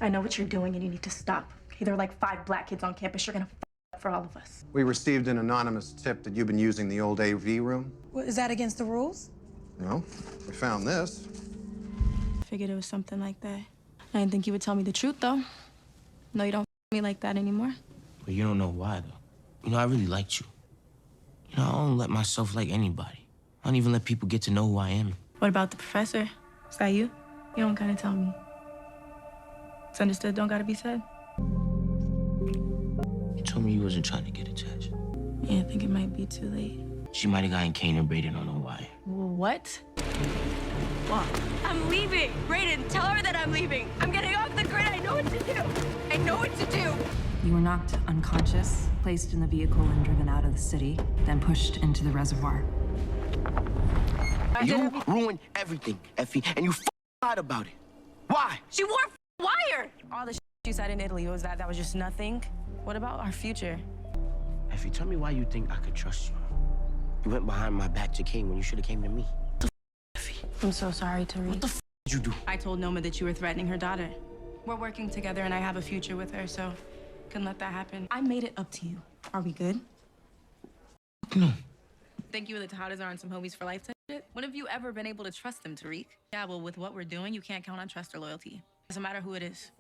I know what you're doing and you need to stop. Okay, there are like 5 black kids on campus. You're gonna f up for all of us. We received an anonymous tip that you've been using the old AV room. What, is that against the rules? No, we found this. I figured it was something like that. I didn't think you would tell me the truth, though. No, you don't f me like that anymore. But you don't know why, though. You know, I really liked you. You know, I don't let myself like anybody. I don't even let people get to know who I am. What about the professor? Is that you? You don't gotta tell me. It's understood, don't gotta be said. You told me you wasn't trying to get attached. Yeah, I think it might be too late. She might have gotten Kane and Brayden, don't know why. What? What? I'm leaving. Brayden, tell her that I'm leaving. I'm getting off the grid. I know what to do. I know what to do. You were knocked unconscious, placed in the vehicle and driven out of the city, then pushed into the reservoir. You ruined everything, Effie, and you lied about it. Why? She wore a wire. All the you said in Italy, was that was just nothing? What about our future? Effie, tell me why you think I could trust you. You went behind my back to Kane when you should have came to me. What the Effie? I'm so sorry, Tariq. What the did you do? I told Noma that you were threatening her daughter. We're working together and I have a future with her, so couldn't let that happen. I made it up to you. Are we good? No. Think you and the Tejadas are on some homies for life type shit? When have you ever been able to trust them, Tariq? Yeah, well, with what we're doing, you can't count on trust or loyalty. Doesn't matter who it is.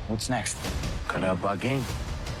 What's next? Cut up our game.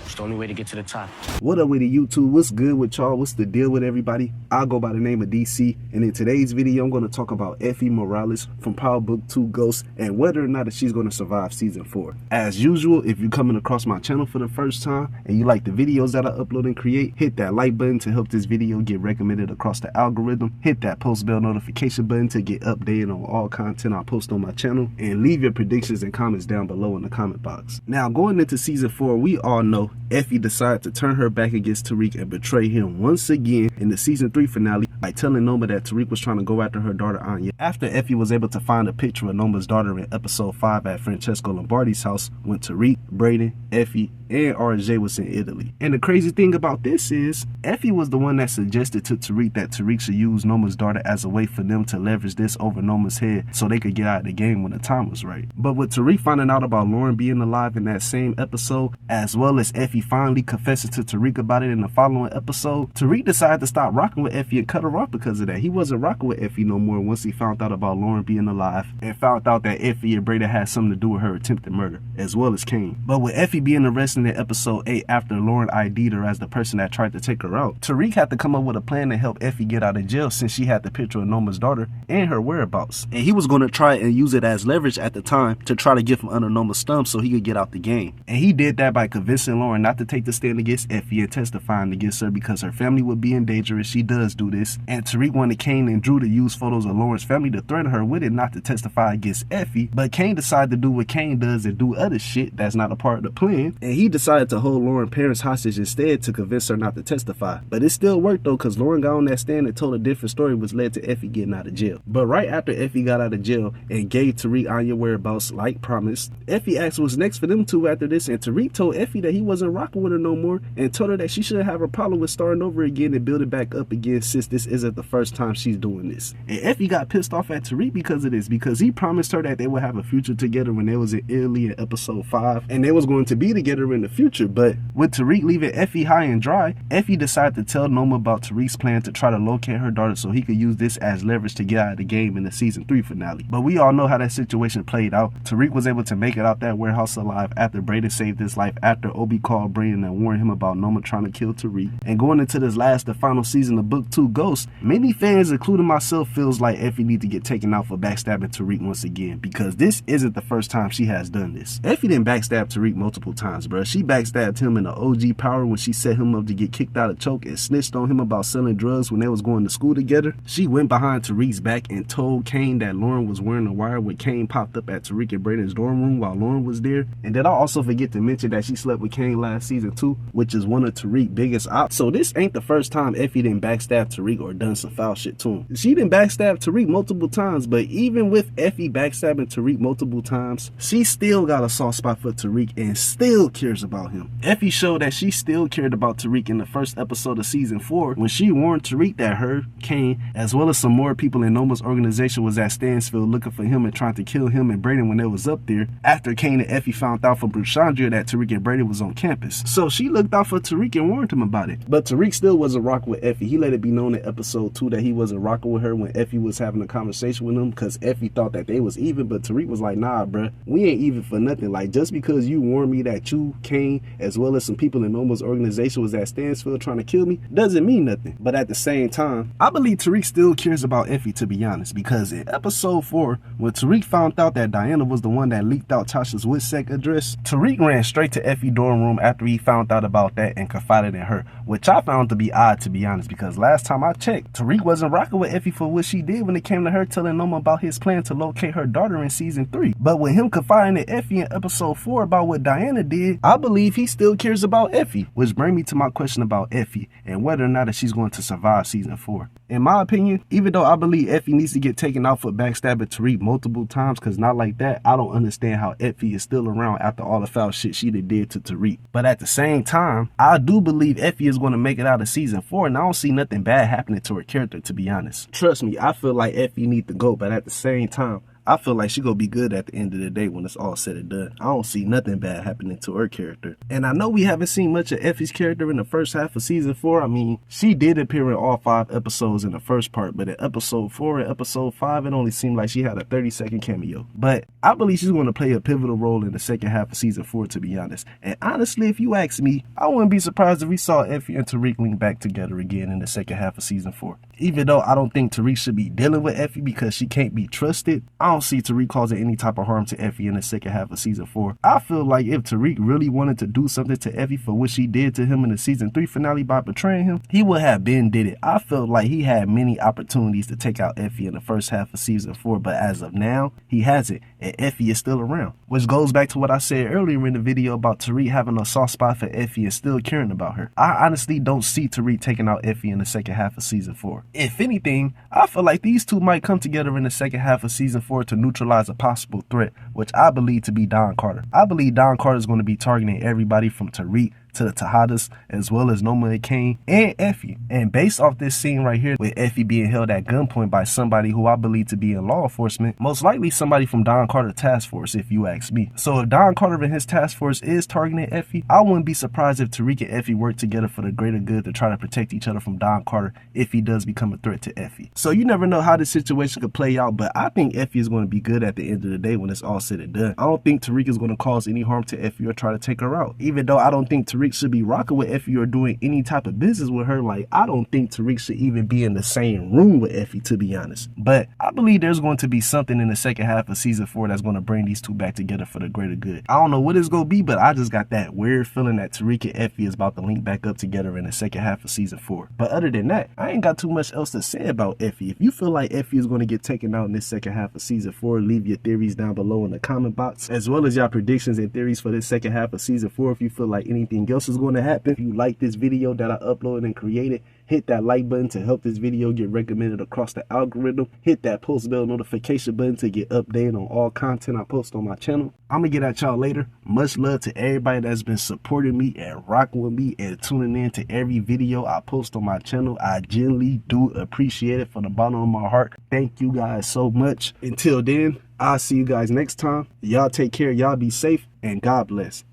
It's the only way to get to the top. What up with the YouTube? What's good with y'all? What's the deal with everybody? I'll go by the name of DC, and in today's video I'm going to talk about Effie Morales from Power Book 2 Ghost and whether or not she's going to survive season 4. As usual, if you're coming across my channel for the first time and you like the videos that I upload and create, hit that like button to help this video get recommended across the algorithm. Hit that post bell notification button to get updated on all content I post on my channel, and leave your predictions and comments down below in the comment box. Now, going into season 4, we all know Effie decided to turn her back against Tariq and betray him once again in the season 3 finale by telling Noma that Tariq was trying to go after her daughter Anya. After Effie was able to find a picture of Noma's daughter in episode 5 at Francesco Lombardi's house when Tariq, Brayden, Effie, and RJ was in Italy. And the crazy thing about this is, Effie was the one that suggested to Tariq that Tariq should use Noma's daughter as a way for them to leverage this over Noma's head so they could get out of the game when the time was right. But with Tariq finding out about Lauren being alive in that same episode, as well as Effie finally confessing to Tariq about it in the following episode, Tariq decided to stop rocking with Effie and cut her off because of that. He wasn't rocking with Effie no more once he found out about Lauren being alive and found out that Effie and Brayden had something to do with her attempted murder, as well as Kane. But with Effie being arrested in episode 8 after Lauren ID'd her as the person that tried to take her out, Tariq had to come up with a plan to help Effie get out of jail since she had the picture of Noma's daughter and her whereabouts. And he was going to try and use it as leverage at the time to try to get from under Noma's thumb so he could get out the game. And he did that by convincing Lauren not to take the stand against Effie and testifying against her because her family would be in danger if she does do this. And Tariq wanted Kane and Drew to use photos of Lauren's family to threaten her with it not to testify against Effie, but Kane decided to do what Kane does and do other shit that's not a part of the plan, and he decided to hold Lauren's parents hostage instead to convince her not to testify. But it still worked though, because Lauren got on that stand and told a different story, which led to Effie getting out of jail. But right after Effie got out of jail and gave Tariq Anya whereabouts like promised, Effie asked what's next for them two after this, and Tariq told Effie that he wasn't rocking with her no more and told her that she shouldn't have a problem with starting over again and building back up again since this isn't the first time she's doing this. And Effie got pissed off at Tariq because of this, because he promised her that they would have a future together when they was in Italy in episode 5 and they was going to be together in the future. But with Tariq leaving Effie high and dry, Effie decided to tell Noma about Tariq's plan to try to locate her daughter so he could use this as leverage to get out of the game in the season 3 finale. But we all know how that situation played out. Tariq was able to make it out that warehouse alive after Brayden saved his life after Obi called Brayden and warned him about Noma trying to kill Tariq. And going into this last and final season of Book 2 Ghost, many fans including myself feels like Effie needs to get taken out for backstabbing Tariq once again, because this isn't the first time she has done this. Effie didn't backstab Tariq multiple times, bro. She backstabbed him in the OG Power when she set him up to get kicked out of Choke and snitched on him about selling drugs when they was going to school together. She went behind Tariq's back and told Kane that Lauren was wearing a wire when Kane popped up at Tariq and Brayden's dorm room while Lauren was there. And did I also forget to mention that she slept with Kane last season too, which is one of Tariq's biggest ops. So this ain't the first time Effie didn't backstab Tariq or done some foul shit to him. She didn't backstab Tariq multiple times, but even with Effie backstabbing Tariq multiple times, she still got a soft spot for Tariq and still cares about him. Effie showed that she still cared about Tariq in the first episode of season 4 when she warned Tariq that her, Kane, as well as some more people in Noma's organization was at Stansfield looking for him and trying to kill him and Brayden when they was up there after Kane and Effie found out from Bruchandria that Tariq and Brayden was on campus. So she looked out for Tariq and warned him about it. But Tariq still wasn't rocking with Effie. He let it be known in episode 2 that he wasn't rocking with her when Effie was having a conversation with him because Effie thought that they was even, but Tariq was like, nah, bruh, we ain't even for nothing. Like, just because you warned me that you, Kane, as well as some people in Noma's organization was at Stansfield trying to kill me, doesn't mean nothing. But at the same time, I believe Tariq still cares about Effie, to be honest, because in episode 4, when Tariq found out that Diana was the one that leaked out Tasha's WITSEC address, Tariq ran straight to Effie's dorm room after he found out about that and confided in her, which I found to be odd, to be honest, because last time I checked, Tariq wasn't rocking with Effie for what she did when it came to her telling Noma about his plan to locate her daughter in season 3. But with him confiding in Effie in episode 4 about what Diana did, I believe he still cares about Effie, which brings me to my question about Effie and whether or not that she's going to survive season 4. In my opinion, even though I believe Effie needs to get taken out for backstabbing Tariq multiple times, because not like that, I don't understand how Effie is still around after all the foul shit she did to Tariq. But at the same time, I do believe Effie is going to make it out of season 4, and I don't see nothing bad happening to her character, to be honest. Trust me, I feel like Effie need to go, but at the same time, I feel like she gonna be good at the end of the day when it's all said and done. I don't see nothing bad happening to her character. And I know we haven't seen much of Effie's character in the first half of season 4. I mean, she did appear in all 5 episodes in the first part, but in episode 4 and episode 5, it only seemed like she had a 30-second cameo. But I believe she's gonna play a pivotal role in the second half of season 4, to be honest. And honestly, if you ask me, I wouldn't be surprised if we saw Effie and Tariq link back together again in the second half of season 4. Even though I don't think Tariq should be dealing with Effie because she can't be trusted, I don't see Tariq causing any type of harm to Effie in the second half of season 4. I feel like if Tariq really wanted to do something to Effie for what she did to him in the season 3 finale by betraying him, he would have been did it. I felt like he had many opportunities to take out Effie in the first half of season 4, but as of now, he hasn't, and Effie is still around. Which goes back to what I said earlier in the video about Tariq having a soft spot for Effie and still caring about her. I honestly don't see Tariq taking out Effie in the second half of season 4. If anything, I feel like these two might come together in the second half of season 4 to neutralize a possible threat, which I believe to be Don Carter. I believe Don Carter is going to be targeting everybody from Tariq to the Tejadas, as well as Noma and Kane and Effie. And based off this scene right here with Effie being held at gunpoint by somebody who I believe to be in law enforcement, most likely somebody from Don Carter task force, if you ask me. So if Don Carter and his task force is targeting Effie, I wouldn't be surprised if Tariq and Effie work together for the greater good to try to protect each other from Don Carter if he does become a threat to Effie. So you never know how this situation could play out, but I think Effie is going to be good at the end of the day when it's all said and done. I don't think Tariq is going to cause any harm to Effie or try to take her out. Even though I don't think Tariq should be rocking with Effie or doing any type of business with her, like I don't think Tariq should even be in the same room with Effie, to be honest. But I believe there's going to be something in the second half of season 4 that's going to bring these two back together for the greater good. I don't know what it's going to be, but I just got that weird feeling that Tariq and Effie is about to link back up together in the second half of season 4. But other than that, I ain't got too much else to say about Effie. If you feel like Effie is going to get taken out in this second half of season 4, leave your theories down below in the comment box, as well as your predictions and theories for this second half of season 4. If you feel like anything else is going to happen, if you like this video that I uploaded and created, hit that like button to help this video get recommended across the algorithm. Hit that post bell notification button to get updated on all content I post on my channel. I'm gonna get at y'all later. Much love to everybody that's been supporting me and rocking with me and tuning in to every video I post on my channel. I genuinely do appreciate it from the bottom of my heart. Thank you guys so much. Until then, I'll see you guys next time. Y'all take care, y'all be safe, and God bless.